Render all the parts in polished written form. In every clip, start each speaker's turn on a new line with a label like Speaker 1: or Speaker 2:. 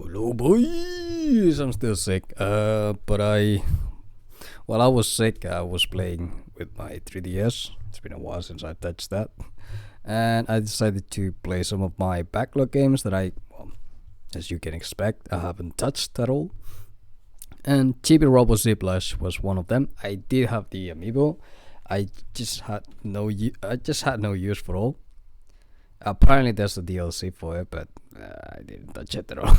Speaker 1: Hello boys, I'm still sick. While I was sick, I was playing with my 3DS. It's been a while since I touched that, and I decided to play some of my backlog games that as you can expect, I haven't touched at all. And Chibi-Robo Lash was one of them. I did have the amiibo. I just had no use for all. Apparently there's a DLC for it, but I didn't touch it at all.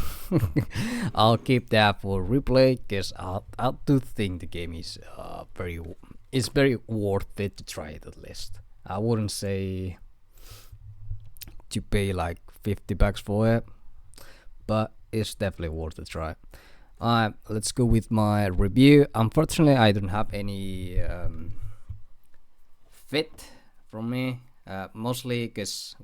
Speaker 1: I'll keep that for replay because I do think the game is very worth it to try it at least. I wouldn't say to pay like $50 for it, but it's definitely worth a try. Alright, let's go with my review. Unfortunately, I don't have any fit from me. Mostly because,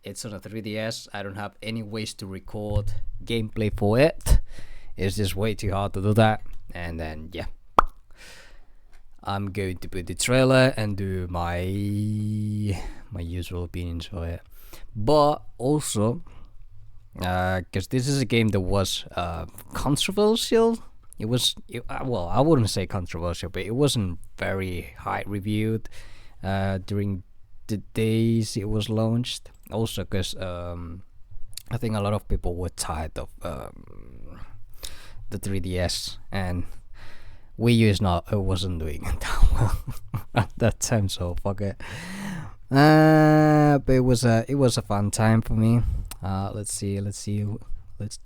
Speaker 1: it's on a 3DS. I don't have any ways to record gameplay for it. It's just way too hard to do that. And then, yeah, I'm going to put the trailer and do my usual opinions for it. But also, because this is a game that was controversial. I wouldn't say controversial, but it wasn't very high reviewed during the days it was launched. Also because I think a lot of people were tired of the 3DS, and Wii U wasn't doing that well at that time, so fuck it. But it was a fun time for me. Let's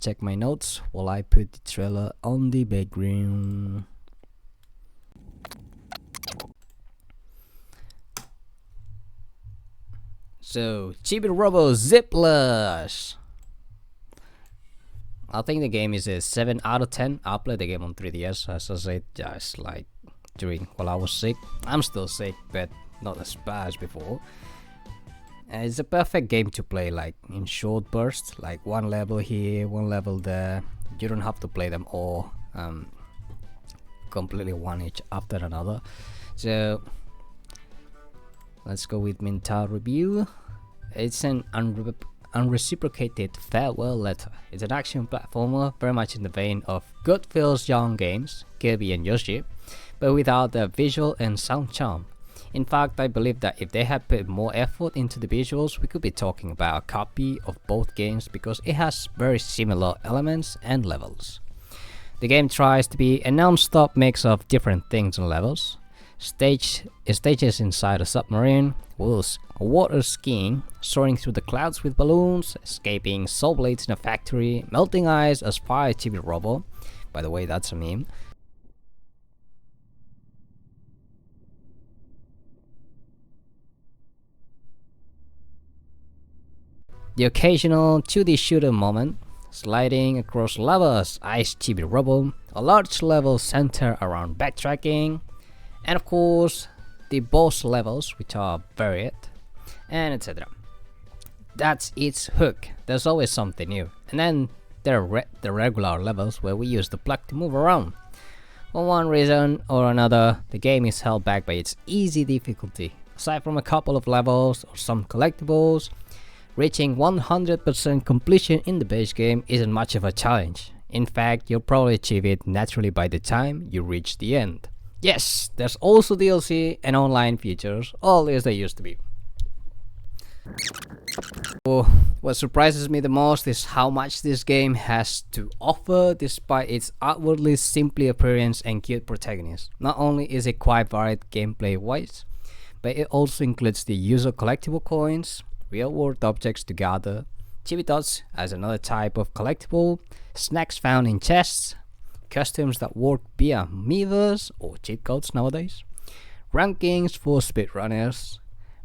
Speaker 1: check my notes while I put the trailer on the background. So, Chibi-Robo Ziplash. I think the game is a 7 out of 10. I played the game on 3DS, as I said, just like while I was sick. I'm still sick, but not as bad as before. It's a perfect game to play like in short bursts, like one level here, one level there. You don't have to play them all completely one each after another. So let's go with Mental Review. It's an unreciprocated farewell letter. It's an action platformer very much in the vein of Good Feels Young games, Kirby and Yoshi, but without the visual and sound charm. In fact, I believe that if they had put more effort into the visuals, we could be talking about a copy of both games because it has very similar elements and levels. The game tries to be a non-stop mix of different things and levels. Stages inside a submarine, water skiing, soaring through the clouds with balloons, escaping sawblades in a factory, melting ice as Fire Chibi-Robo. By the way, that's a meme. The occasional 2D shooter moment, sliding across levas, Ice Chibi-Robo, a large level centered around backtracking, and of course the boss levels, which are varied, and etc. That's its hook. There's always something new. And then there are the regular levels where we use the plug to move around. For one reason or another, the game is held back by its easy difficulty. Aside from a couple of levels or some collectibles, reaching 100% completion in the base game isn't much of a challenge. In fact, you'll probably achieve it naturally by the time you reach the end. Yes, there's also DLC and online features, all as they used to be. What surprises me the most is how much this game has to offer despite its outwardly simple appearance and cute protagonist. Not only is it quite varied gameplay wise, but it also includes the usual collectible coins, real world objects to gather, chibi dots as another type of collectible, snacks found in chests, customs that work via amiibos or cheat codes nowadays, rankings for speedrunners,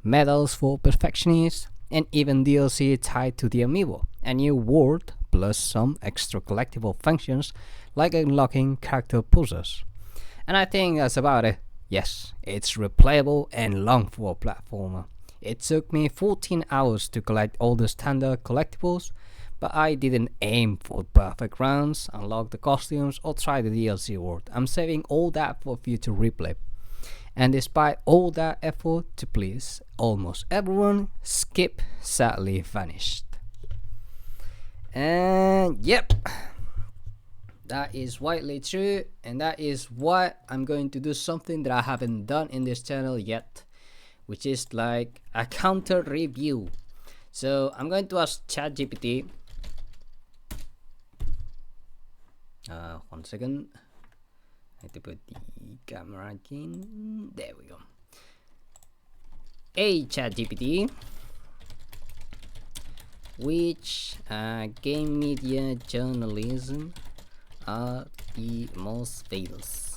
Speaker 1: medals for perfectionists, and even DLC tied to the amiibo, a new world plus some extra collectible functions like unlocking character poses. And I think that's about it. Yes, it's replayable and long for a platformer. It took me 14 hours to collect all the standard collectibles, but I didn't aim for perfect runs, unlock the costumes, or try the DLC world. I'm saving all that for future replay. And despite all that effort to please almost everyone, Skip sadly vanished. And Yep, that is widely true, and that is why I'm going to do something that I haven't done in this channel yet, which is like a counter review. So I'm going to ask ChatGPT. 1 second. I have to put the camera again. There we go. Hey ChatGPT, which game media journalism are the most famous?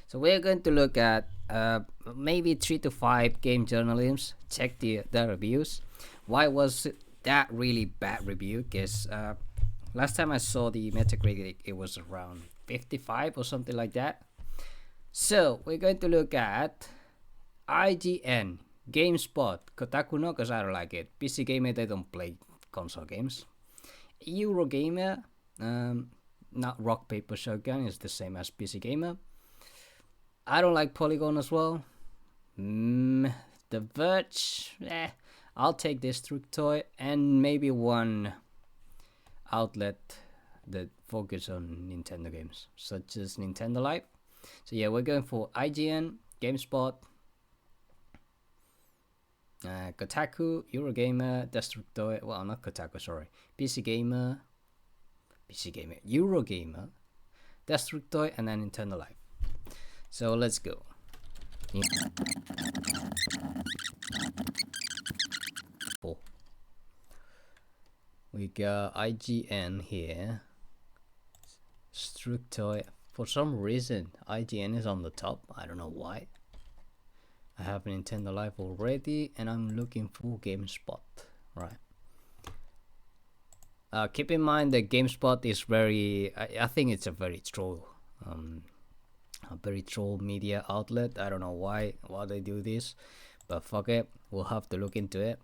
Speaker 1: So we're going to look at maybe 3 to 5 game journalisms. Check the reviews. Why was that really bad review? Because last time I saw the Metacritic, it was around 55 or something like that. So we're going to look at IGN, GameSpot, Kotaku no, because I don't like it. PC Gamer, they don't play console games. Eurogamer, not Rock Paper Shotgun, it's the same as PC Gamer. I don't like Polygon as well. The Verge, I'll take Destructoid, and maybe one outlet that focus on Nintendo games, such as Nintendo Live. So yeah, we're going for IGN, GameSpot, Kotaku, Eurogamer, Destructoid, well, not Kotaku, sorry, PC Gamer, Eurogamer, Destructoid, and then Nintendo Live. So let's go. We got IGN here. Destructoid. For some reason, IGN is on the top. I don't know why. I have Nintendo Live already, and I'm looking for GameSpot. Right. Keep in mind that GameSpot is very. I think it's a very troll media outlet. I don't know why they do this, but fuck it, we'll have to look into it.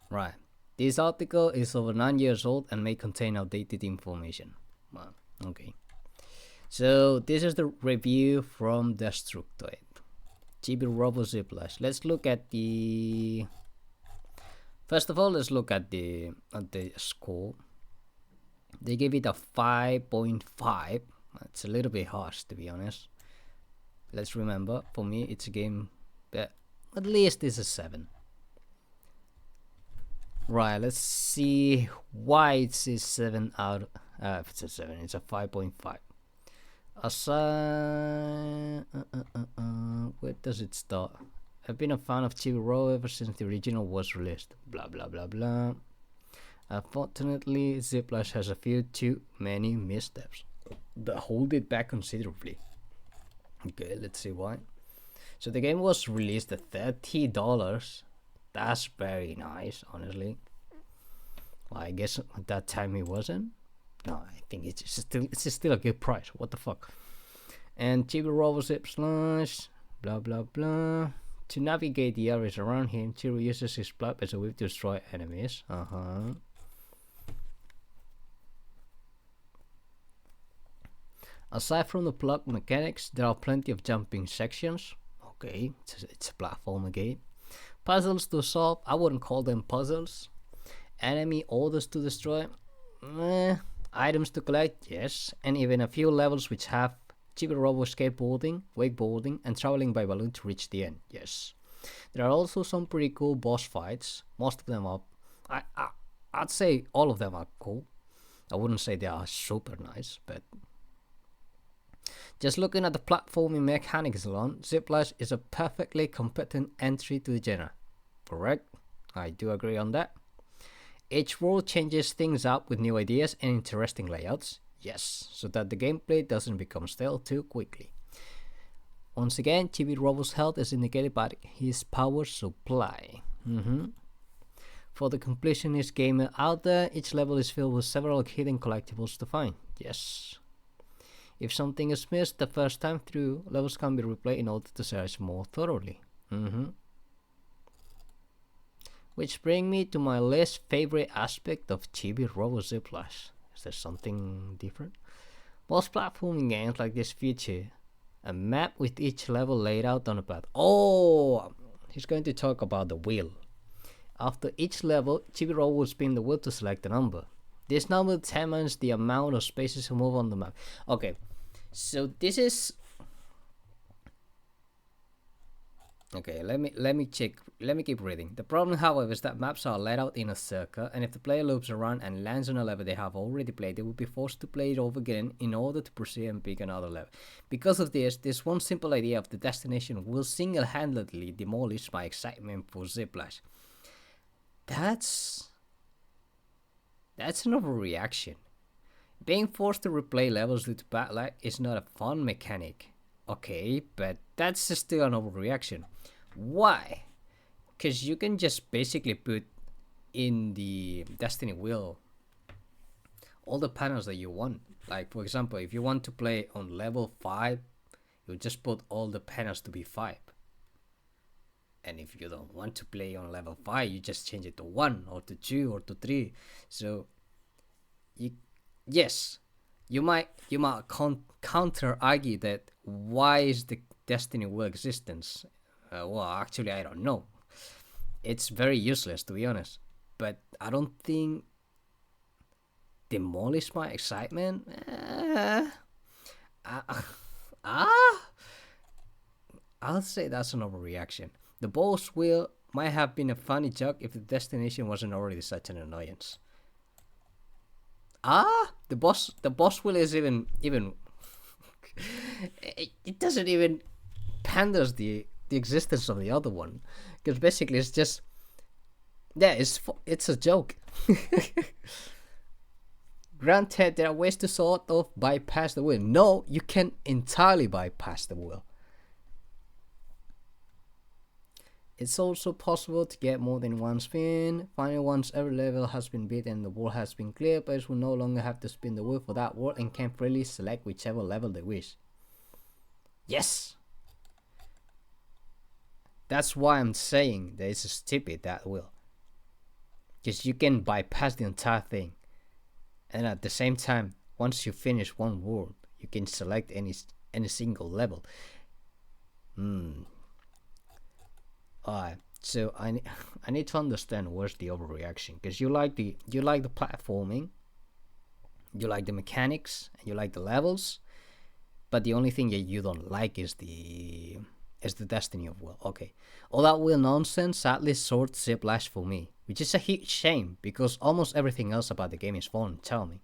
Speaker 1: Right, this article is over 9 years old and may contain outdated information. Well, okay, so this is the review from Destructoid. Chibi-Robo Ziplash. Let's look at the. First of all, let's look at the score. They give it a 5.5. It's a little bit harsh, to be honest. Let's remember, for me, it's a game that at least is a 7. Right, let's see why it's a 7 out. If it's a 7, it's a 5.5. Where does it start? I've been a fan of Chibi-Robo ever since the original was released. Blah blah blah blah. Unfortunately, Ziplash has a few too many missteps that hold it back considerably. Okay, let's see why. So the game was released at $30. That's very nice, honestly. Well, I guess at that time it wasn't. No, I think it's still a good price. What the fuck? And Chibi-Robo Ziplash, blah blah blah. To navigate the areas around him, Chibi uses his blab as a whip to destroy enemies. Aside from the plug mechanics, there are plenty of jumping sections. Okay, it's a platformer game. Puzzles to solve. I wouldn't call them puzzles. Enemy orders to destroy. Items to collect. Yes, and even a few levels which have Chibi-Robo skateboarding, wakeboarding, and traveling by balloon to reach the end. Yes, there are also some pretty cool boss fights. Most of them are. I'd say all of them are cool. I wouldn't say they are super nice, but. Just looking at the platforming mechanics alone, Ziplash is a perfectly competent entry to the genre. Correct? I do agree on that. Each world changes things up with new ideas and interesting layouts. Yes, so that the gameplay doesn't become stale too quickly. Once again, Chibi-Robo's health is indicated by his power supply. For the completionist gamer out there, each level is filled with several hidden collectibles to find. Yes. If something is missed the first time through, levels can be replayed in order to search more thoroughly. Which brings me to my least favorite aspect of Chibi-Robo Ziplash. Is there something different? Most platforming games like this feature a map with each level laid out on a path. Oh, he's going to talk about the wheel. After each level, Chibi-Robo will spin the wheel to select a number. This number determines the amount of spaces to move on the map. Okay, so this is... Okay, let me keep reading. The problem, however, is that maps are laid out in a circle, and if the player loops around and lands on a level they have already played, they will be forced to play it over again in order to proceed and pick another level. Because of this one simple idea of the destination will single-handedly demolish my excitement for Ziplash. That's an overreaction. Being forced to replay levels due to bad luck is not a fun mechanic. Okay, but that's still an overreaction. Why? Because you can just basically put in the Destiny wheel all the panels that you want. Like, for example, if you want to play on level 5, you just put all the panels to be 5. And if you don't want to play on level 5, you just change it to 1 or to 2 or to 3. So, yes, you might counter argue that why is the Destiny wheel existence? Well, actually, I don't know. It's very useless, to be honest. But I don't think demolish my excitement. I'll say that's an overreaction. The boss wheel might have been a funny joke if the destination wasn't already such an annoyance. The boss wheel is even it doesn't even panders the existence of the other one, because basically it's just it's a joke. Granted, there are ways to sort of bypass the wheel. No, you can entirely bypass the wheel. It's also possible to get more than one spin. Finally, once every level has been beat and the world has been cleared, players will no longer have to spin the wheel for that world and can freely select whichever level they wish. Yes! That's why I'm saying that it's stupid, that wheel. Because you can bypass the entire thing. And at the same time, once you finish one world, you can select any single level. Alright, so I need to understand where's the overreaction, because you like the platforming, you like the mechanics, and you like the levels, but the only thing that you don't like is the Destiny of wheel. Okay, all that wheel nonsense sadly sorts Ziplash for me, which is a huge shame because almost everything else about the game is fun. Tell me,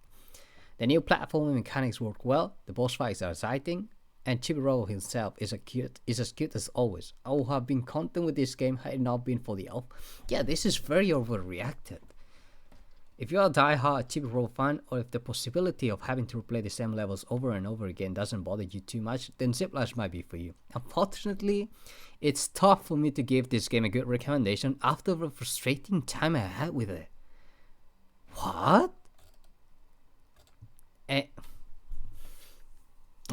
Speaker 1: the new platforming mechanics work well, the boss fights are exciting, and Chibi-Robo himself is as cute as always. I would have been content with this game had it not been for the elf. Yeah, this is very overreacted. If you are a die-hard Chibi-Robo fan, or if the possibility of having to replay the same levels over and over again doesn't bother you too much, then Ziplash might be for you. Unfortunately, it's tough for me to give this game a good recommendation after the frustrating time I had with it. What?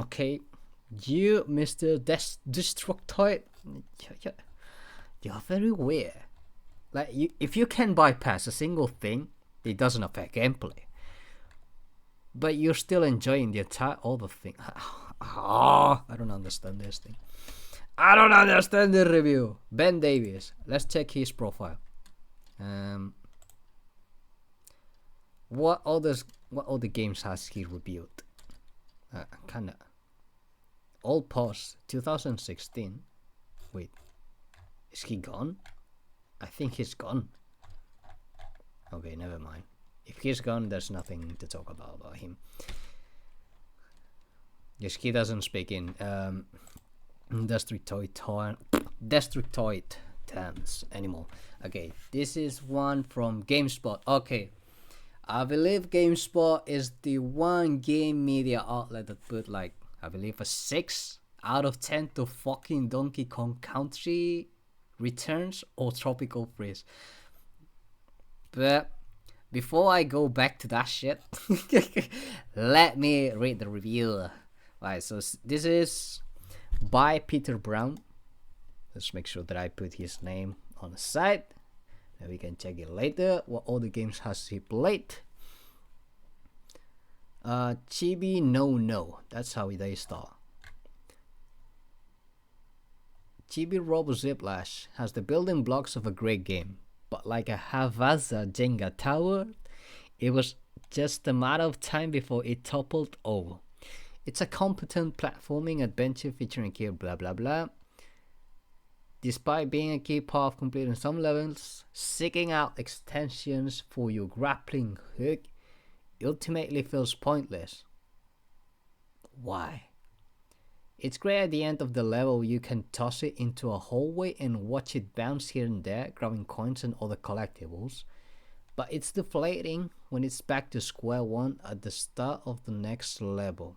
Speaker 1: Okay, you, Mr. Destructoid, you're very weird. Like, if you can bypass a single thing, it doesn't affect gameplay, but you're still enjoying the entire other thing. I don't understand this thing. I don't understand the review. Ben Davies. Let's check his profile. What other games has he reviewed? Kinda. All Pause 2016. Wait, is he gone? I think he's gone. Okay, never mind. If he's gone, there's nothing to talk about him. Yes, he doesn't speak in Destructoid terms anymore. Okay, this is one from GameSpot. Okay, I believe GameSpot is the one game media outlet that put, like, I believe a 6 out of 10 to fucking Donkey Kong Country Returns or Tropical Freeze. But before I go back to that shit, let me read the review. Alright, so this is by Peter Brown. Let's make sure that I put his name on the site, and we can check it later. What other games has he played? Chibi No, that's how they start. Chibi-Robo Ziplash has the building blocks of a great game, but like a Havasa Jenga tower, it was just a matter of time before it toppled over. It's a competent platforming adventure featuring key blah blah blah. Despite being a key part of completing some levels, seeking out extensions for your grappling hook ultimately feels pointless. Why? It's great at the end of the level you can toss it into a hallway and watch it bounce here and there, grabbing coins and other collectibles, but it's deflating when it's back to square one at the start of the next level.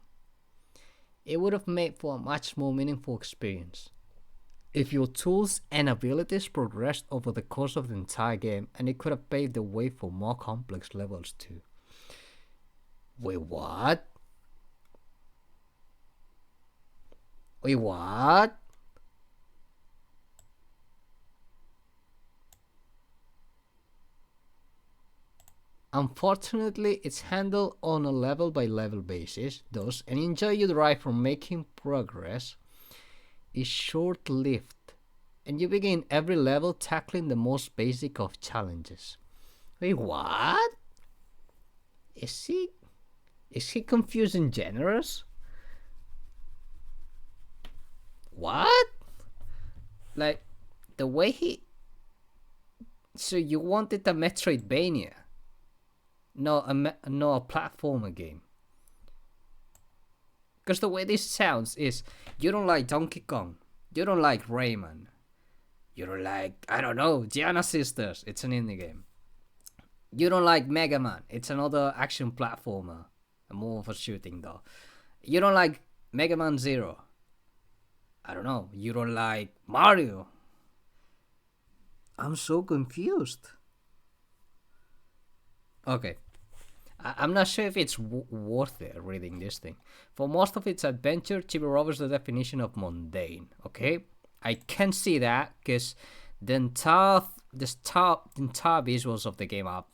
Speaker 1: It would have made for a much more meaningful experience if your tools and abilities progressed over the course of the entire game, and it could have paved the way for more complex levels too. Wait, what? Wait, what? Unfortunately, it's handled on a level by level basis, thus an enjoy you derive from making progress is short-lived, and you begin every level tackling the most basic of challenges. Wait, what? Is he confusing genres? What? Like, the way he... So you wanted a Metroidvania? No, a platformer game. Because the way this sounds is, you don't like Donkey Kong, you don't like Rayman, you don't like, I don't know, Giana Sisters, it's an indie game. You don't like Mega Man, it's another action platformer, more of a shooting though. You don't like Mega Man Zero, I don't know, you don't like Mario. I'm so confused. Okay. I'm not sure if it's worth it reading this thing. For most of its adventure, Chibi-Robo is the definition of mundane, okay? I can see that, because the entire visuals of the game are...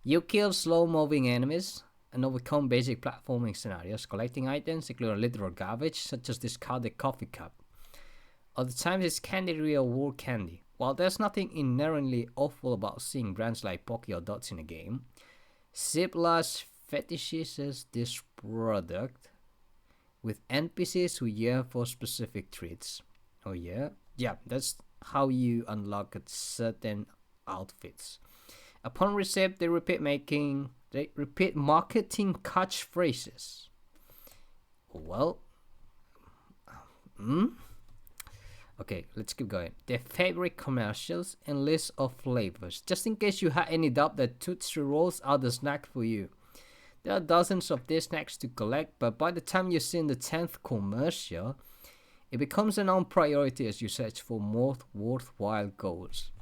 Speaker 1: You kill slow-moving enemies and overcome basic platforming scenarios, collecting items, including literal garbage, such as discarded coffee cup. Other times it's candy real world candy. While there's nothing inherently awful about seeing brands like Pocky or Dots in a game, Ziplash fetishizes this product with NPCs who yearn for specific treats. Oh yeah? Yeah, that's how you unlock certain outfits. Upon receipt, they repeat marketing catchphrases. Well, Okay, let's keep going. Their favorite commercials and list of flavors. Just in case you had any doubt that Tootsie Rolls are the snack for you. There are dozens of these snacks to collect, but by the time you've seen the 10th commercial, it becomes a non-priority as you search for more worthwhile goals.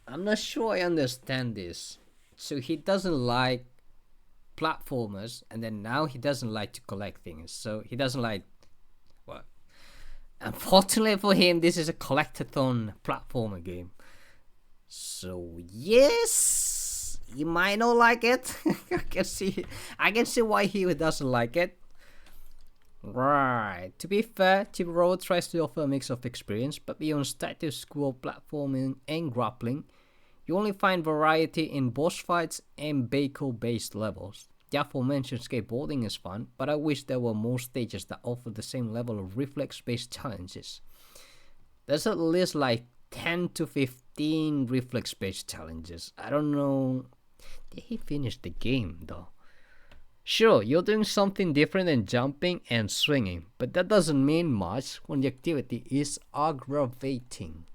Speaker 1: I'm not sure I understand this. So he doesn't like platformers, and then now he doesn't like to collect things. So he doesn't like... What? Unfortunately for him, this is a collectathon platformer game. So yes, he might not like it. I can see why he doesn't like it. Right. To be fair, Chibi-Robo tries to offer a mix of experience, but beyond status quo platforming and grappling, you only find variety in boss fights and vehicle-based levels. The aforementioned skateboarding is fun, but I wish there were more stages that offer the same level of reflex-based challenges. There's at least like 10 to 15 reflex-based challenges. I don't know. Did he finish the game though? Sure, you're doing something different than jumping and swinging, but that doesn't mean much when the activity is aggravating.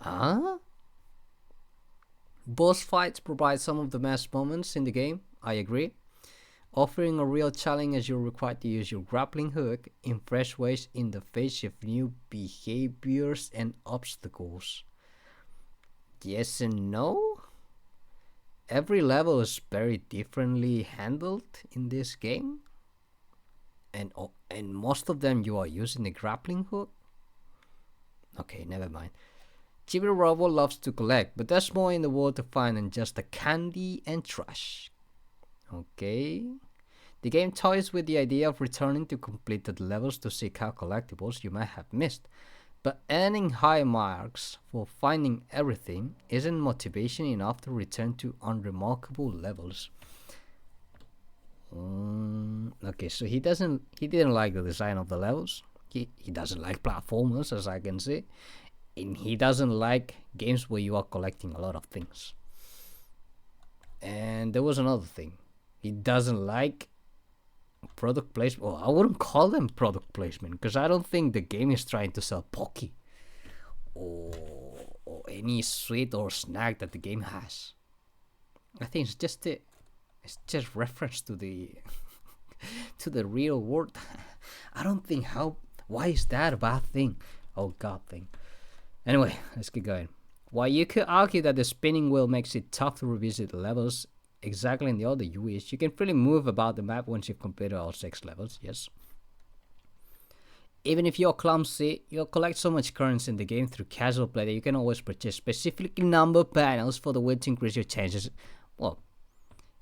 Speaker 1: Huh? Boss fights provide some of the best moments in the game, I agree. Offering a real challenge as you're required to use your grappling hook in fresh ways in the face of new behaviors and obstacles. Yes and no? Every level is very differently handled in this game. And most of them you are using the grappling hook. Okay, never mind. Chibi-Robo loves to collect, but there's more in the world to find than just the candy and trash. Okay. The game toys with the idea of returning to completed levels to seek out collectibles you might have missed, but earning high marks for finding everything isn't motivation enough to return to unremarkable levels. Okay, so he didn't like the design of the levels. He doesn't like platformers, as I can see, and he doesn't like games where you are collecting a lot of things. And there was another thing. He doesn't like product placement. Well, I wouldn't call them product placement because I don't think the game is trying to sell Pocky or any sweet or snack that the game has. I think it's just reference to the to the real world. I don't think why is that a bad thing? Oh god thing. Anyway, let's keep going. While you could argue that the spinning wheel makes it tough to revisit the levels exactly in the order you wish, you can freely move about the map once you've completed all 6 levels, yes. Even if you're clumsy, you'll collect so much currency in the game through casual play that you can always purchase specifically numbered panels for the wheel to increase your chances. Well,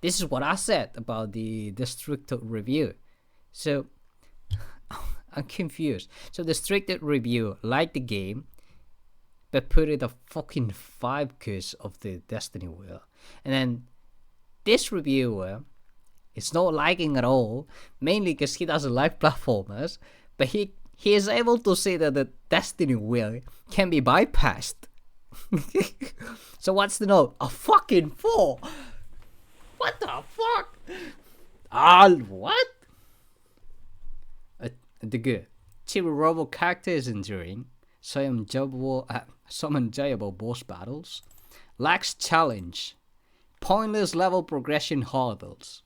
Speaker 1: this is what I said about the Destructoid review. So, I'm confused. So the Destructoid review liked the game, but put it a fucking 5 because of the Destiny wheel. And then this reviewer is not liking at all, mainly because he doesn't like platformers, but he is able to see that the Destiny wheel can be bypassed. So what's the note? A fucking 4! What the fuck? What? The good. Chibi-Robo character is enduring. Some enjoyable boss battles. Lacks challenge. Pointless level progression hurdles.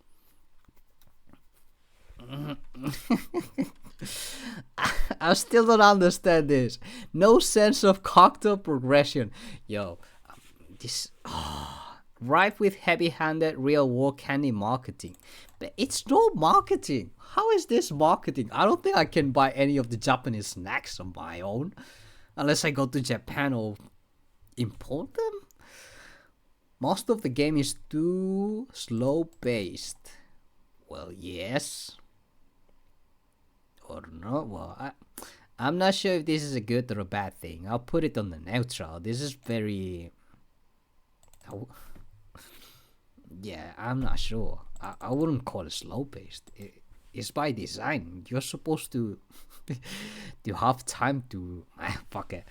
Speaker 1: I still don't understand this. No sense of character progression. Yo, this rife with heavy-handed real-world candy marketing. But it's no marketing. How is this marketing? I don't think I can buy any of the Japanese snacks on my own, unless I go to Japan or import them. Most of the game is too slow-paced. Well, yes. Or not. Well, I'm not sure if this is a good or a bad thing. I'll put it on the neutral. This is very... Yeah, I'm not sure. I wouldn't call it slow-paced. It's by design. You're supposed to to have time to... Fuck it.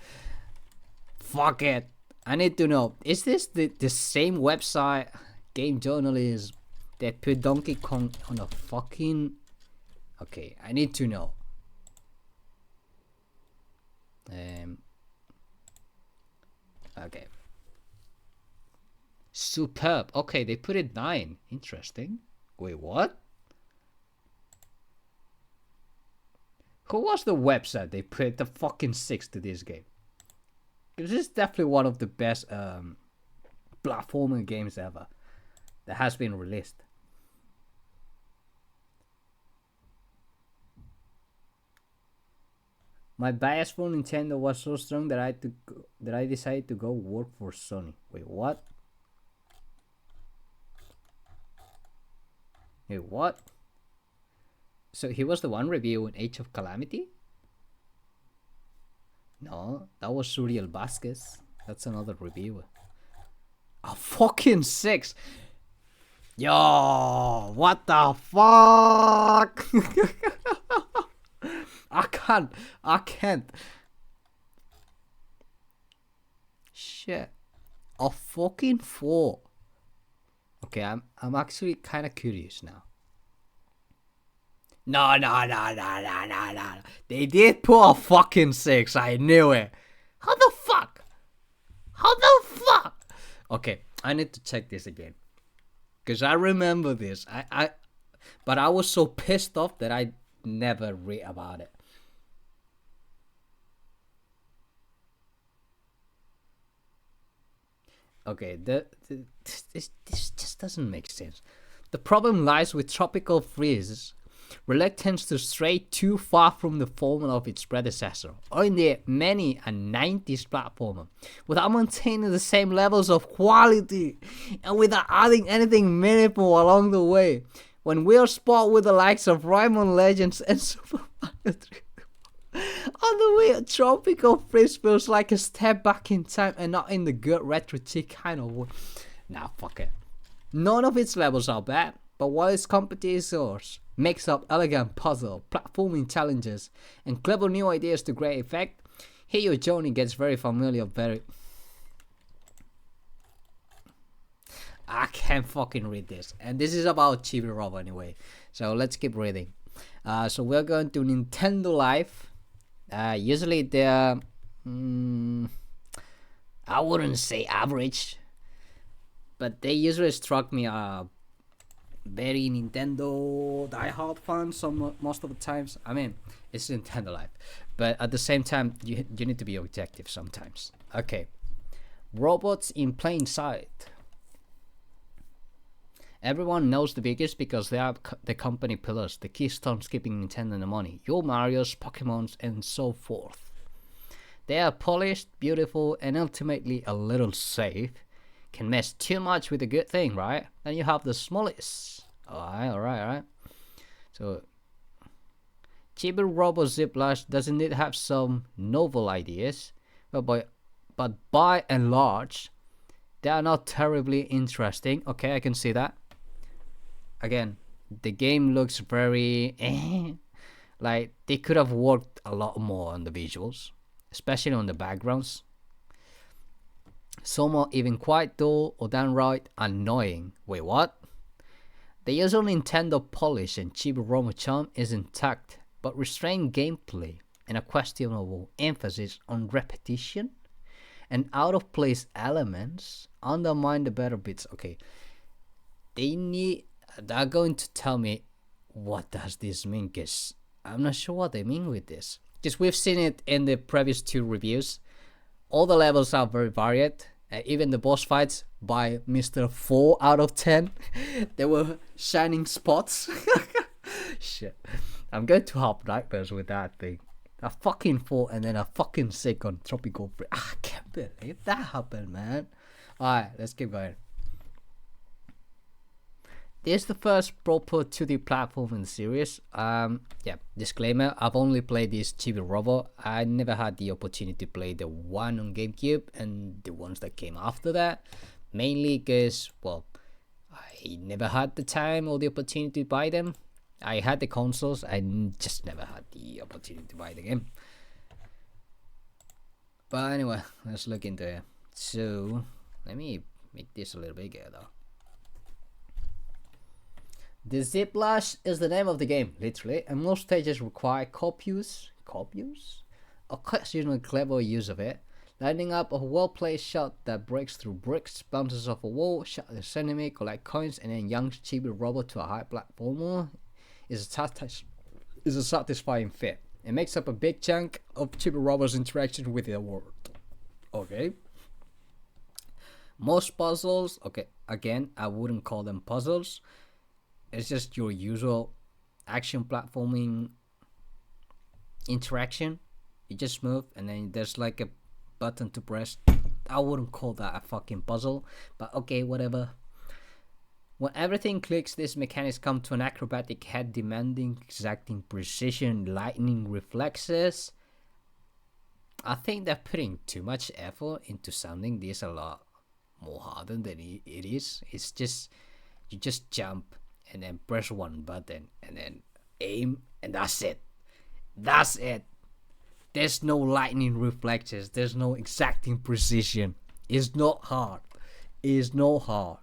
Speaker 1: Fuck it. I need to know. Is this the same website, game journalist, that put Donkey Kong on a fucking... Okay, I need to know. Okay. Superb. Okay, they put it 9. Interesting. Wait, what? Who was the website they put the fucking 6 to this game? This is definitely one of the best platformer games ever that has been released. My bias for Nintendo was so strong that I decided to go work for Sony. Wait, what? Wait, what? So he was the one reviewing Age of Calamity? No, that was Suriel Vasquez. That's another reviewer. A fucking 6! Yo, what the fuck? I can't. Shit. A fucking 4. Okay, I'm actually kind of curious now. No. They did put a fucking 6. I knew it. How the fuck? Okay, I need to check this again. Because I remember this. But I was so pissed off that I never read about it. Okay, this just doesn't make sense. The problem lies with Tropical Freeze's reluctance to stray too far from the formula of its predecessor, or in the many a 90s platformer, without maintaining the same levels of quality, and without adding anything meaningful along the way. when we'll spot with the likes of Rayman Legends and Super Mario 3. On the way, Tropical Freeze feels like a step back in time and not in the good retro chick kind of way. Nah, fuck it. None of its levels are bad, but while its competitors mix up elegant puzzle, platforming challenges, and clever new ideas to great effect, here your journey gets very familiar, I can't fucking read this. And this is about Chibi-Robo anyway. So let's keep reading. So we're going to Nintendo Life. Usually they're, I wouldn't say average, but they usually struck me very Nintendo diehard fan most of the times. I mean, it's Nintendo Life, but at the same time, you need to be objective sometimes. Okay, robots in plain sight. Everyone knows the biggest because they are the company pillars, the keystones keeping Nintendo the money. Your Marios, Pokemons, and so forth. They are polished, beautiful, and ultimately a little safe. Can mess too much with a good thing, right? Then you have the smallest. Alright. So, Chibi-Robo Ziplash doesn't it have some novel ideas, but by and large, they are not terribly interesting. Okay, I can see that. Again, the game looks very like they could have worked a lot more on the visuals, especially on the backgrounds. Some are even quite dull or downright annoying. Wait, what? The usual Nintendo polish and Chibi-Robo charm is intact, but restrained gameplay and a questionable emphasis on repetition and out of place elements undermine the better bits. Okay, they're going to tell me what does this mean, because I'm not sure what they mean with this. Because we've seen it in the previous 2 reviews. All the levels are very varied. Even the boss fights by Mr. 4 out of 10. There were shining spots. Shit. I'm going to have nightmares with that thing. A fucking 4 and then a fucking 6 on Tropical Freeze. I can't believe that happened, man. Alright, let's keep going. This is the first proper 2D platform in the series. Disclaimer, I've only played this Chibi-Robo. I never had the opportunity to play the one on GameCube and the ones that came after that. Mainly because, well, I never had the time or the opportunity to buy them. I had the consoles, I just never had the opportunity to buy the game. But anyway, let's look into it. So, let me make this a little bigger though. The Ziplash is the name of the game, literally, and most stages require copious, occasionally clever use of it. Lining up a well-placed shot that breaks through bricks, bounces off a wall, shot this enemy, collect coins, and then young Chibi-Robo to a high platformer is a satisfying fit. It makes up a big chunk of Chibi-Robo's interaction with the world. Okay. Most puzzles, okay, again, I wouldn't call them puzzles. It's just your usual action platforming interaction. You just move and then there's like a button to press. I wouldn't call that a fucking puzzle, but okay, whatever. When everything clicks, these mechanics come to an acrobatic head demanding exacting precision, lightning reflexes. I think they're putting too much effort into sounding this a lot more harder than it is. It's just, you just jump and then press one button and then aim and that's it. That's it. There's no lightning reflexes. There's no exacting precision. It's not hard. It's not hard.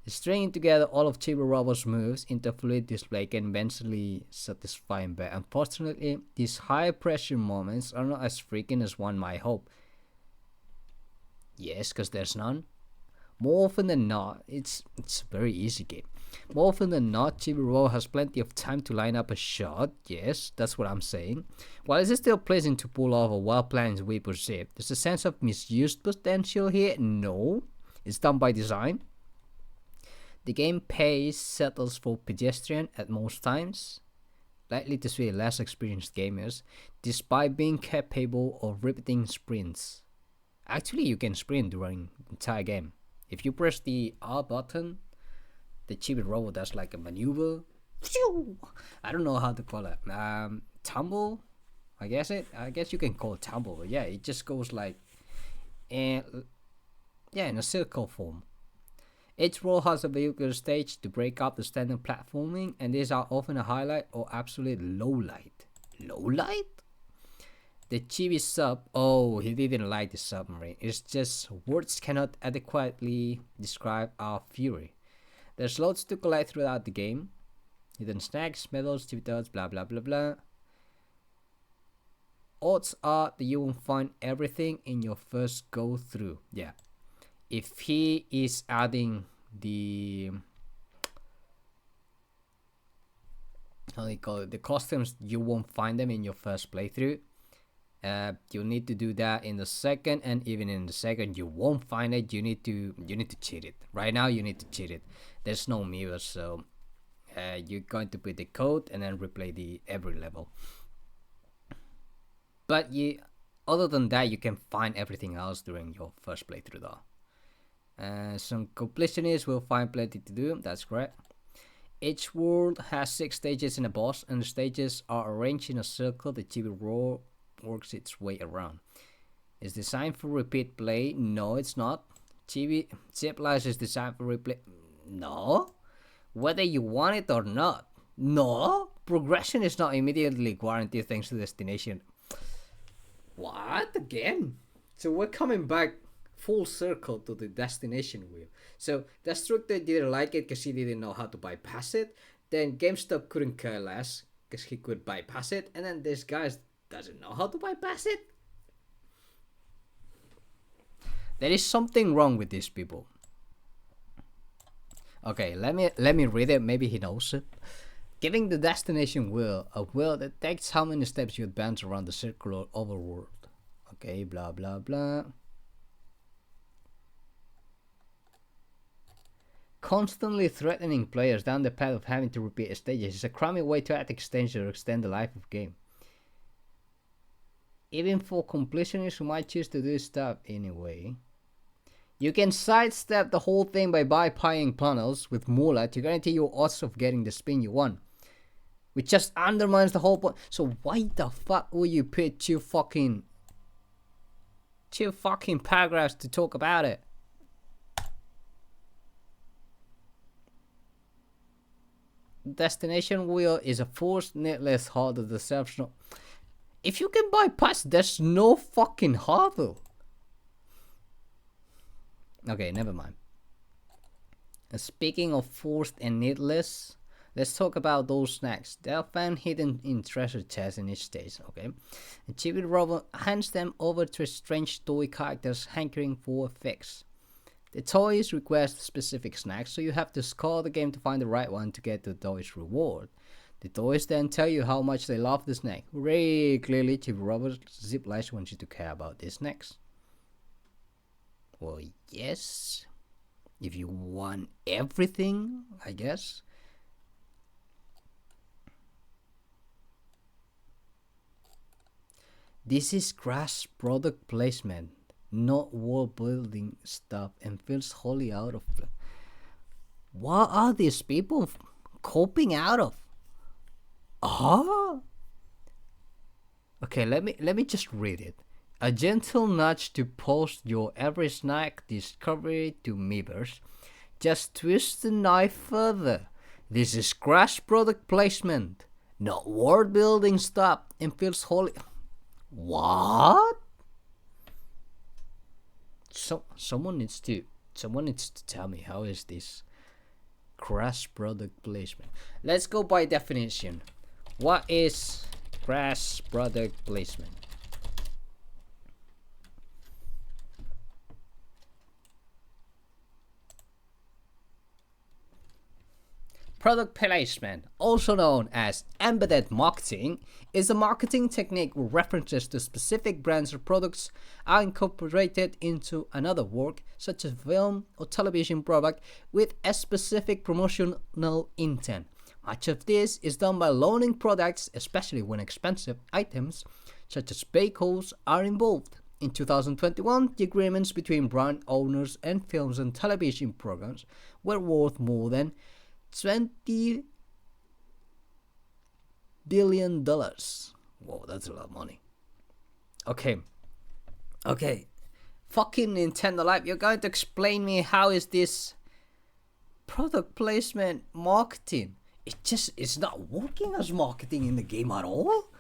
Speaker 1: Stringing together all of Chibi-Robo's moves into a fluid display can eventually satisfy him, but unfortunately, these high pressure moments are not as frequent as one might hope. Yes, because there's none. More often than not, it's a very easy game. More often than not, Chibi-Robo has plenty of time to line up a shot. Yes, that's what I'm saying. While it is still pleasant to pull off a well-planned we perceive, there's a sense of misused potential here. No, it's done by design. The game pace settles for pedestrian at most times, likely to sway less experienced gamers, despite being capable of repeating sprints. Actually, you can sprint during the entire game. If you press the R button, The Chibi-Robo does like a maneuver. I don't know how to call it. Tumble. I guess you can call it tumble. But yeah, it just goes like, in a circle form. Each roll has a vehicle stage to break up the standard platforming, and these are often a highlight or absolute low light. Low light? The Chibi sub. Oh, he didn't like the submarine. It's just words cannot adequately describe our fury. There's loads to collect throughout the game. Hidden snacks, medals, Chibi dots, blah blah blah blah. Odds are that you won't find everything in your first go through. Yeah. If he is adding the the costumes, you won't find them in your first playthrough. You need to do that in the second, and even in the second you won't find it. You need to cheat it. Right now you need to cheat it. There's no mirror, so you're going to put the code and then replay every level. But other than that, you can find everything else during your first playthrough though. Some completionists will find plenty to do, that's correct. Each world has 6 stages and a boss, and the stages are arranged in a circle the Chibi-Robo works its way around. It's designed for repeat play? No, it's not. Chibi Ziplife is designed for replay? No. Whether you want it or not? No. Progression is not immediately guaranteed thanks to destination. What? Again? So we're coming back full circle to the destination wheel. So Destructoid didn't like it because he didn't know how to bypass it. Then GameStop couldn't care less because he could bypass it. And then this guy doesn't know how to bypass it. There is something wrong with these people. Okay, let me read it. Maybe he knows it. Giving the destination wheel a wheel that takes how many steps you advance around the circular overworld. Okay, blah blah blah. Constantly threatening players down the path of having to repeat stages is a crummy way to add extension or extend the life of game. Even for completionists who might choose to do stuff anyway. You can sidestep the whole thing by bypassing panels with Moolah to guarantee your odds of getting the spin you want. Which just undermines the whole point. So why the fuck will you put two fucking paragraphs to talk about it? Destination wheel is a forced needless hurdle that serves no. If you can bypass, there's no fucking hurdle. Okay, never mind. Speaking of forced and needless, let's talk about those snacks. They are found hidden in treasure chests in each stage, okay? And Chibi-Robo hands them over to strange toy characters hankering for a fix. The toys request specific snacks, so you have to score the game to find the right one to get the toy's reward. The toys then tell you how much they love the snack. Very clearly, Chibi-Robo's Ziplife wants you to care about these snacks. Well, yes. If you want everything, I guess. This is crash product placement, not world building stuff, and feels wholly out of place. What are these people coping out of? Okay, let me just read it. A gentle nudge to post your every snack discovery to Meebers. Just twist the knife further. This is crash product placement, not world building stuff, and feels wholly. What? Someone needs to tell me, how is this crash product placement? Let's go by definition. What is crash product placement? Product placement, also known as embedded marketing, is a marketing technique where references to specific brands or products are incorporated into another work, such as film or television product, with a specific promotional intent. Much of this is done by loaning products, especially when expensive items such as vehicles are involved. In 2021, the agreements between brand owners and films and television programs were worth more than $20 billion. Whoa, that's a lot of money. Okay. Fucking Nintendo Live, you're going to explain me how is this product placement marketing? It's not working as marketing in the game at all.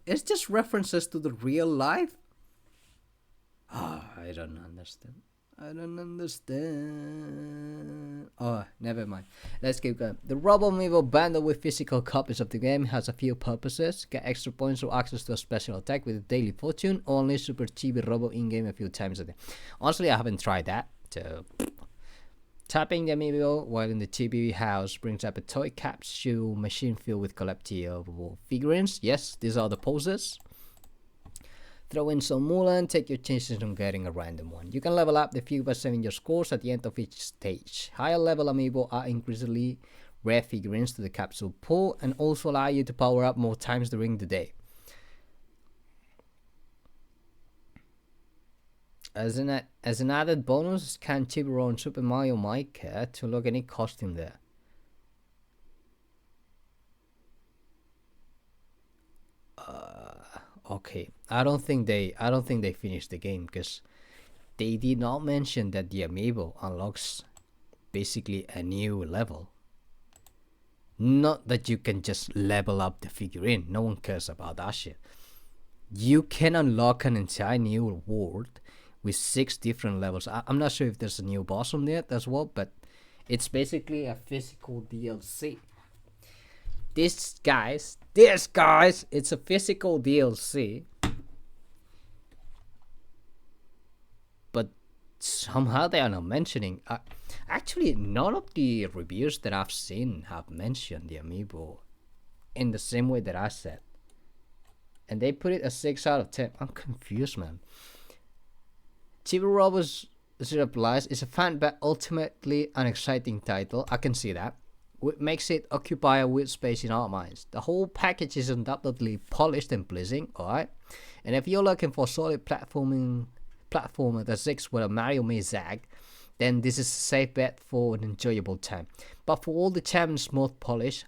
Speaker 1: It's just references to the real life. I don't understand. Oh, never mind. Let's keep going. The Robo Amiibo bundle with physical copies of the game has a few purposes. Get extra points or access to a special attack with a daily fortune. Only Super Chibi-Robo in-game a few times a day. Honestly, I haven't tried that. So, tapping the Amiibo while in the Chibi house brings up a toy capsule machine filled with collectible figurines. Yes, these are the poses. Throw in some moolah and take your chances on getting a random one. You can level up the figure by saving your scores at the end of each stage. Higher level amiibo are increasingly rare figurines to the capsule pool and also allow you to power up more times during the day. As an added bonus, scan Chibi-Robo and Super Mario Maker to unlock any costume there. Okay, I don't think they finished the game because they did not mention that the amiibo unlocks basically a new level. Not that you can just level up the figurine. No one cares about that shit. You can unlock an entire new world with 6 different levels. I'm not sure if there's a new boss on there as well, but it's basically a physical DLC. This guys, it's a physical DLC. But somehow they are not mentioning. Actually, none of the reviews that I've seen have mentioned the amiibo in the same way that I said. And they put it a 6 out of 10. I'm confused, man. Chibi-Robo's Zero Lies is a fun but ultimately an exciting title. I can see that. Which makes it occupy a weird space in our minds. The whole package is undoubtedly polished and pleasing, alright? And if you're looking for a solid platformer that zigs where a Mario may zag, then this is a safe bet for an enjoyable time. But for all the charm and smooth polish,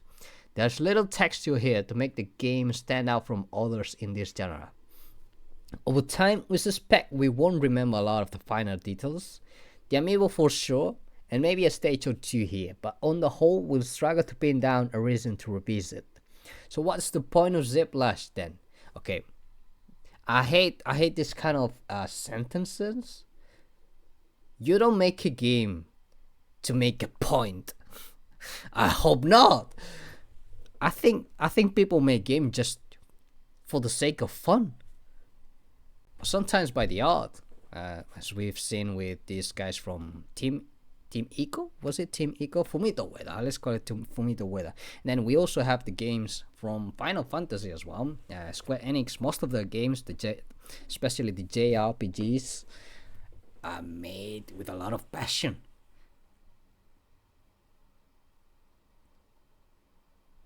Speaker 1: there's little texture here to make the game stand out from others in this genre. Over time, we suspect we won't remember a lot of the finer details. The amiibo for sure, and maybe a stage or 2 here, but on the whole, we'll struggle to pin down a reason to revisit. So what's the point of Zip Lash then? Okay, I hate this kind of sentences. You don't make a game to make a point. I hope not. I think people make games just for the sake of fun. Sometimes by the art, as we've seen with these guys from Team Ico? Was it Team Ico? Fumito Ueda. Let's call it Fumito Ueda. And then we also have the games from Final Fantasy as well. Square Enix, most of the games, especially the JRPGs, are made with a lot of passion.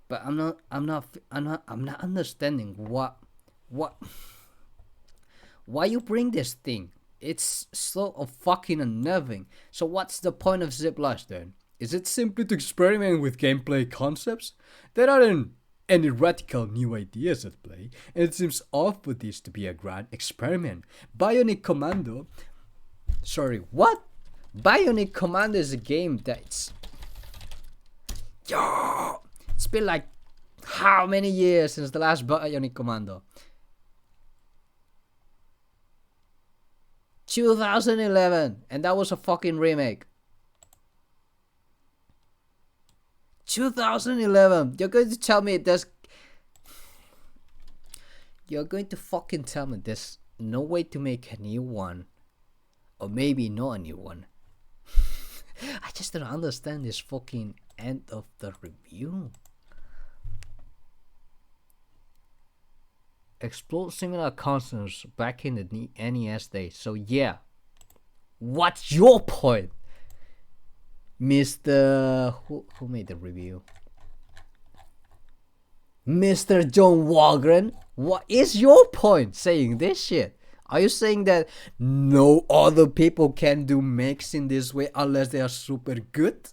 Speaker 1: But I'm not understanding why you bring this thing. It's sort of fucking unnerving. So what's the point of Zip Lash then? Is it simply to experiment with gameplay concepts? There aren't any radical new ideas at play, and it seems odd for this to be a grand experiment. Bionic Commando... Sorry, what? Bionic Commando is a game that's... Yo! It's been like how many years since the last Bionic Commando? 2011, and that was a fucking remake. 2011. You're going to tell me there's... You're going to fucking tell me there's no way to make a new one. Or maybe not a new one. I just don't understand this fucking end of the review. Explore similar concepts back in the NES days. So yeah, what's your point, Mr. Who made the review? Mr. John Wagren. What is your point saying this shit? Are you saying that no other people can do makes in this way unless they are super good?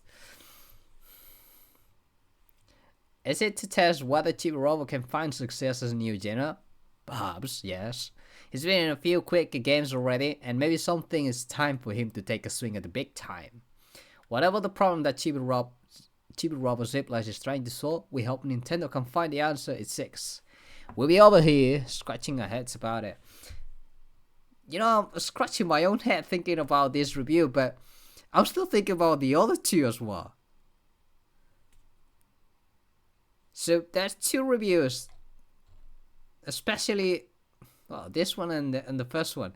Speaker 1: Is it to test whether Chibi-Robo can find success as a new genre? Perhaps, yes. He's been in a few quick games already, and maybe something is time for him to take a swing at the big time. Whatever the problem that Chibi-Robo Zip Lash is trying to solve, we hope Nintendo can find the answer it seeks. We'll be over here scratching our heads about it. You know, I'm scratching my own head thinking about this review, but I'm still thinking about the other two as well. So there's two reviews, especially this one and the first one.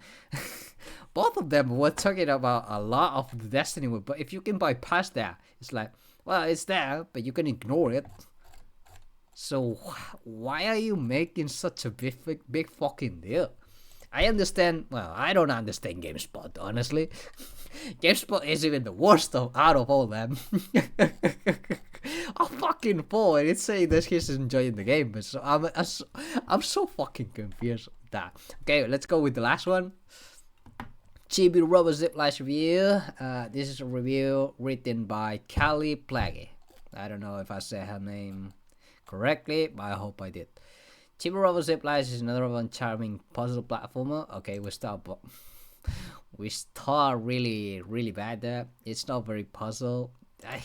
Speaker 1: Both of them were talking about a lot of the Destiny world, but if you can bypass that, it's like, well, it's there, but you can ignore it. So why are you making such a big fucking deal? I understand. Well, I don't understand GameSpot, honestly. GameSpot is even the worst out of all them. I'm fucking full, and it's saying that he's enjoying the game, but so I'm so fucking confused with that. Okay, let's go with the last one. Chibi-Robo Zip Lash Review. This is a review written by Callie Plaggy. I don't know if I said her name correctly, but I hope I did. Chibi-Robo Zip Lash is another one charming puzzle platformer. Okay, we start really bad there. It's not very puzzle. I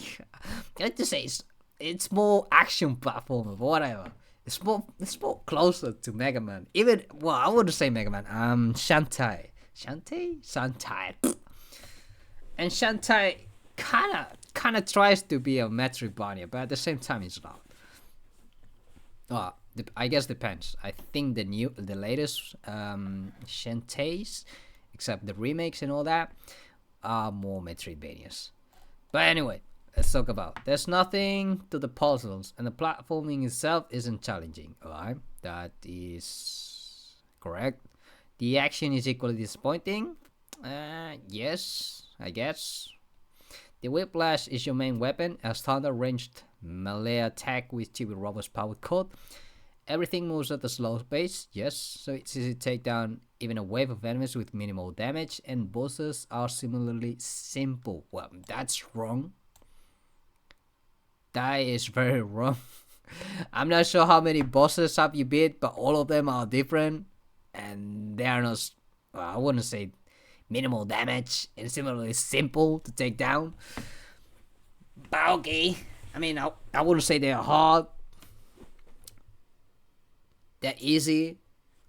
Speaker 1: like to say it's more action platformer, but whatever. It's more closer to Mega Man. Even I wouldn't say Mega Man. Shantae. And Shantae kinda tries to be a Metroidvania, but at the same time it's not. I guess depends. I think the latest Shantaes, except the remakes and all that, are more Metroidvanias. But anyway, let's talk about. There's nothing to the puzzles, and the platforming itself isn't challenging. Alright, that is correct. The action is equally disappointing. Yes, I guess. The Whiplash is your main weapon, a standard ranged melee attack with Chibi-Robo's power code. Everything moves at a slow pace, yes, so it's easy to take down even a wave of enemies with minimal damage, and bosses are similarly simple. Well, that's wrong. That is very wrong. I'm not sure how many bosses have you beat, but all of them are different, and they are not, I wouldn't say minimal damage, and similarly simple to take down. But okay, I mean, I wouldn't say they're hard. They're easy,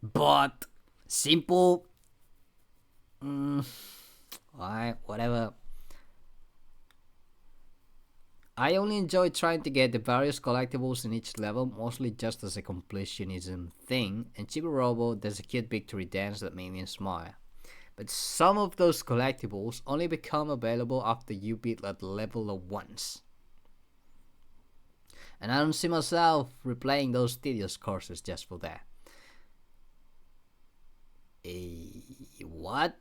Speaker 1: but simple. Alright, whatever. I only enjoy trying to get the various collectibles in each level, mostly just as a completionism thing, and Chibi-Robo does a cute victory dance that made me smile. But some of those collectibles only become available after you beat that level once. And I don't see myself replaying those tedious courses just for that. What?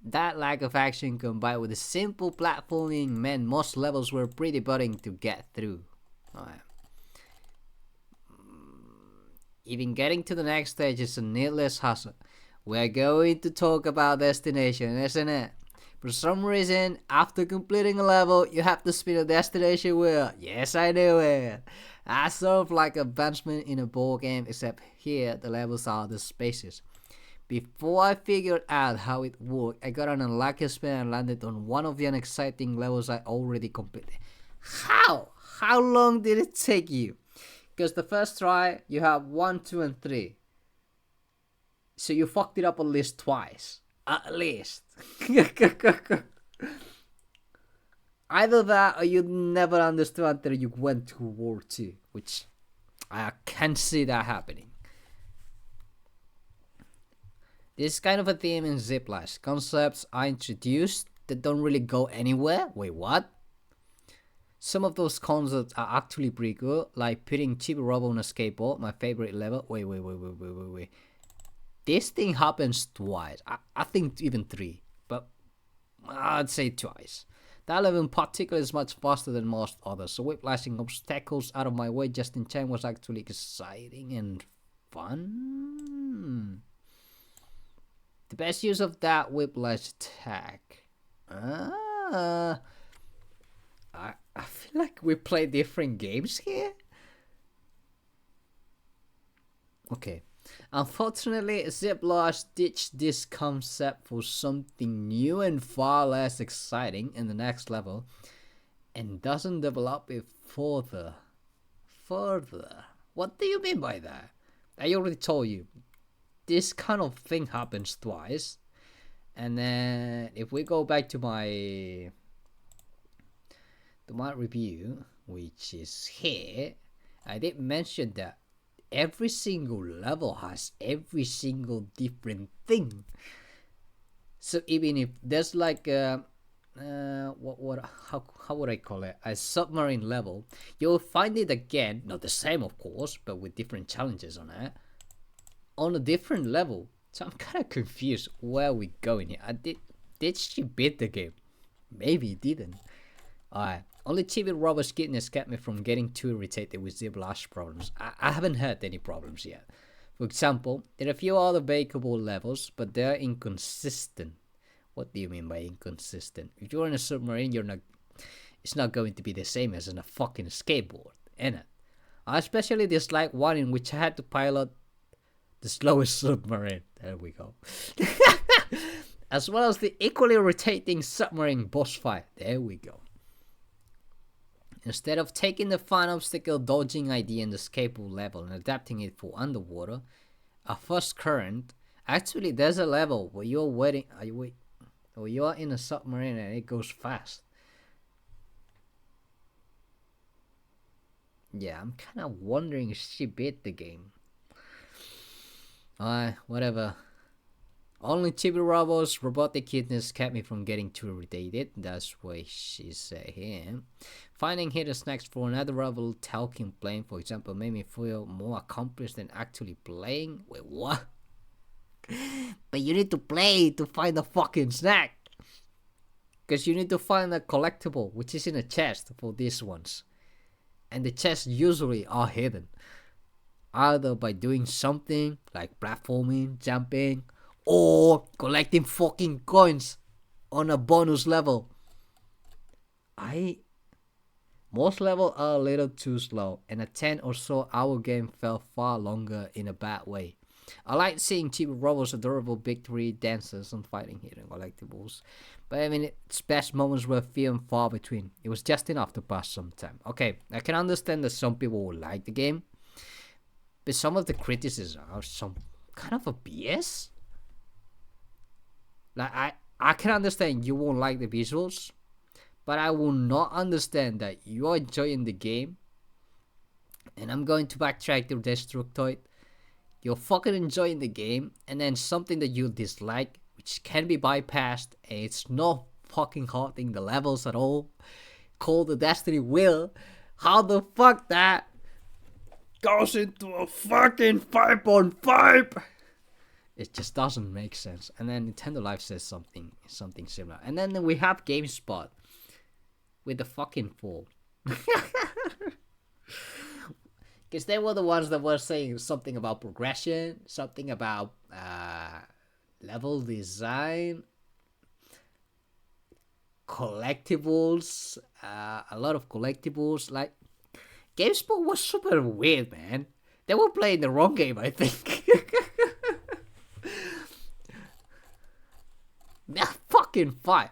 Speaker 1: That lack of action combined with the simple platforming meant most levels were pretty boring to get through. Even getting to the next stage is a needless hassle. We're going to talk about destination, isn't it? For some reason, after completing a level, you have to spin a destination wheel. Yes, I knew it. That's sort of like advancement in a board game, except here the levels are the spaces. Before I figured out how it worked, I got an unlucky spin and landed on one of the unexciting levels I already completed. How? How long did it take you? Because the first try, you have 1, 2, and 3. So you fucked it up at least twice. At least. Either that or you never understood until you went to World 2, which I can't see that happening. This is kind of a theme in Zip Lash. Concepts are introduced that don't really go anywhere. Wait, what? Some of those concepts are actually pretty good, like putting Chibi-Robo on a skateboard, my favorite level. Wait. This thing happens twice. I think even 3, but I'd say twice. That level in particular is much faster than most others, so whiplashing obstacles out of my way just in time was actually exciting and fun. The best use of that whiplash attack. I feel like we play different games here. Okay. Unfortunately, Ziplash ditched this concept for something new and far less exciting in the next level, and doesn't develop it further. What do you mean by that? I already told you. This kind of thing happens twice. And then if we go back to my review, which is here, I did mention that every single level has every single different thing. So even if there's like how would I call it, a submarine level, you'll find it again, not the same of course, but with different challenges on it, on a different level. So I'm kind of confused where we going here. Did she beat the game? Maybe it didn't. Alright, only Chibi-Robo's cuteness kept me from getting too irritated with Ziplash problems. I haven't had any problems yet. For example, there are a few other breakable levels, but they're inconsistent. What do you mean by inconsistent? If you're in a submarine, it's not going to be the same as in a fucking skateboard, innit? I especially dislike one in which I had to pilot the slowest submarine. There we go. As well as the equally irritating submarine boss fight. There we go. Instead of taking the fun obstacle dodging idea in the skateboard level and adapting it for underwater, a first current, actually there's a level where you're in a submarine and it goes fast. Yeah, I'm kind of wondering if she beat the game. Whatever. Only Chibi-Robo's robotic cuteness kept me from getting too irritated. That's what she said here. Finding hidden snacks for another level talking playing, for example, made me feel more accomplished than actually playing. Wait, what? But you need to play to find the fucking snack. Because you need to find a collectible, which is in a chest for these ones. And the chests usually are hidden. Either by doing something like platforming, jumping, or collecting fucking coins on a bonus level. Most levels are a little too slow, and a 10 or so hour game felt far longer in a bad way. I like seeing Chibi-Robo's adorable victory dances and fighting hidden collectibles, but I mean its best moments were few and far between. It was just enough to pass some time. Okay, I can understand that some people will like the game, but some of the criticisms are some kind of a BS. Like I can understand you won't like the visuals, but I will not understand that you are enjoying the game. And I'm going to backtrack to Destructoid. You're fucking enjoying the game, and then something that you dislike, which can be bypassed, and it's not fucking hurting the levels at all, called the Destiny Wheel. How the fuck that goes into a fucking 5.5? It just doesn't make sense. And then Nintendo Life says something similar. And then we have GameSpot with the fucking fool. Because they were the ones that were saying something about progression, something about level design, collectibles, a lot of collectibles. Like, GameSpot was super weird, man. They were playing the wrong game, I think. They're fucking fine.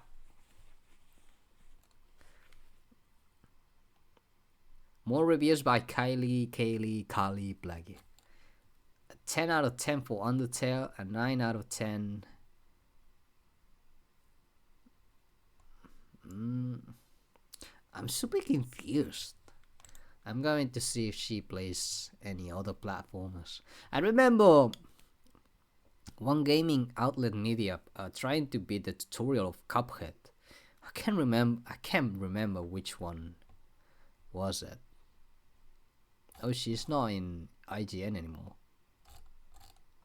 Speaker 1: More reviews by Kaylee, Blaggy. A 10 out of 10 for Undertale, a 9 out of 10. I'm super confused. I'm going to see if she plays any other platformers. I remember one gaming outlet media trying to beat the tutorial of Cuphead. I can't remember which one was it. Oh, she's not in IGN anymore,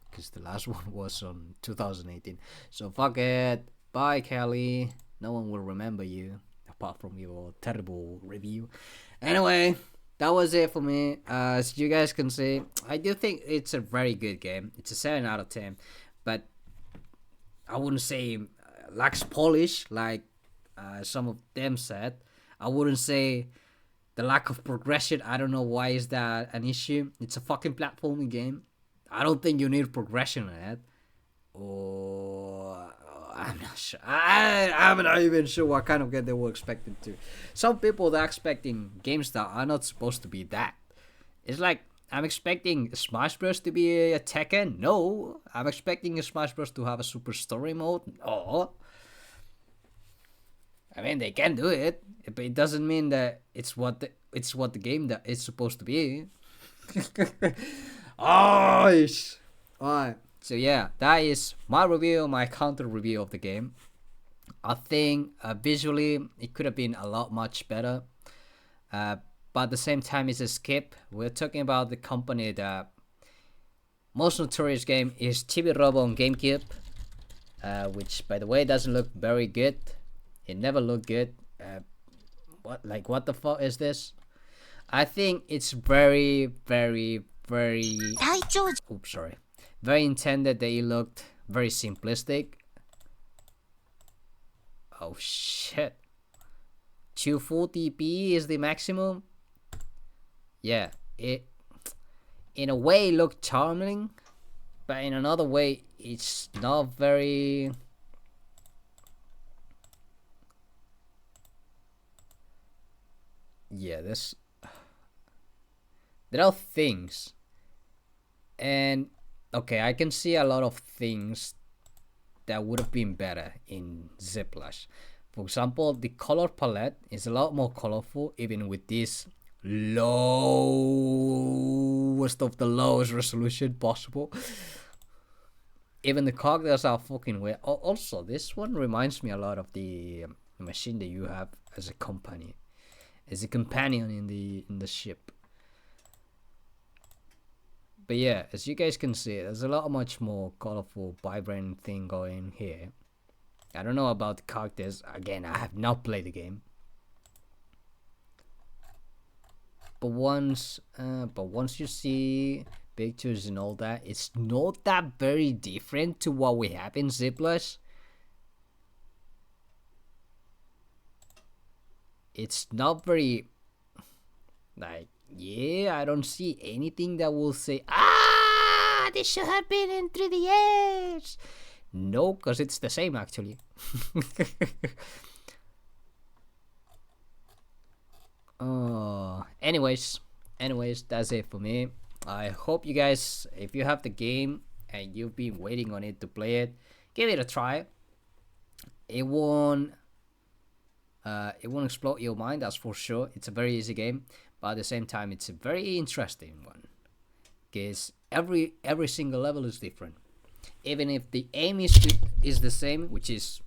Speaker 1: because the last one was on 2018. So fuck it. Bye, Kelly. No one will remember you apart from your terrible review. Anyway, that was it for me. As you guys can see, I do think it's a very good game. It's a 7 out of 10, but I wouldn't say lacks polish like some of them said. I wouldn't say the lack of progression. I don't know why is that an issue. It's a fucking platforming game. I don't think you need progression in it. Or I'm not sure. I'm not even sure what kind of game they were expecting to. Some people are expecting games that are not supposed to be that. It's like I'm expecting Smash Bros to be a Tekken. No, I'm expecting a Smash Bros to have a super story mode. No. I mean, they can do it, but it doesn't mean that it's what the game that it's supposed to be. Oh, alright. So yeah, that is my review, my counter review of the game. I think visually it could have been a lot much better, but at the same time it's a skip. We're talking about the company that most notorious game is Chibi-Robo on GameCube, which by the way doesn't look very good. It never looked good. What the fuck is this? I think it's very oops, sorry. Very intended that it looked very simplistic. Oh shit. 240p is the maximum. Yeah, it in a way looked charming, but in another way it's not very. Yeah, there are things, and okay, I can see a lot of things that would have been better in Ziplash. For example, the color palette is a lot more colorful, even with this lowest of the lowest resolution possible. Even the characters are fucking weird. Also, this one reminds me a lot of the machine that you have as a company, as a companion in the ship. But yeah, as you guys can see, there's a lot much more colorful, vibrant thing going here. I don't know about the characters. Again, I have not played the game. But once you see pictures and all that, it's not that very different to what we have in Ziplash. It's not very like. Yeah, I don't see anything that will say, this should have been in 3DS. No, because it's the same actually. Anyways, that's it for me. I hope you guys, if you have the game and you've been waiting on it to play it, give it a try. It won't explode your mind, that's for sure. It's a very easy game. But at the same time, it's a very interesting one, because every single level is different. Even if the aim is the same, which is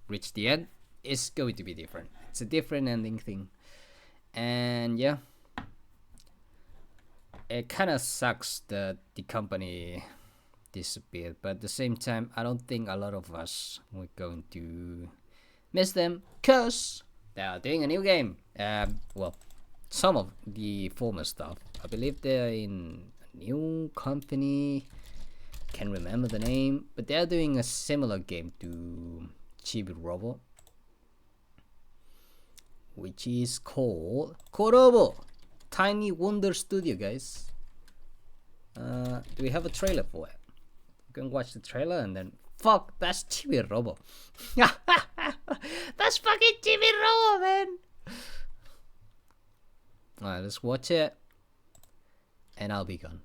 Speaker 1: reach the end, it's going to be different. It's a different ending thing, and yeah, it kind of sucks that the company disappeared. But at the same time, I don't think a lot of us were going to miss them, cause they are doing a new game. Well. Some of the former stuff, I believe they're in a new company, can't remember the name, but they're doing a similar game to Chibi-Robo, which is called koROBO Tiny Wonder Studio, guys. Do we have a trailer for it? You can watch the trailer and then fuck, that's Chibi-Robo. That's fucking Chibi-Robo, man. Alright, let's watch it, and I'll be gone.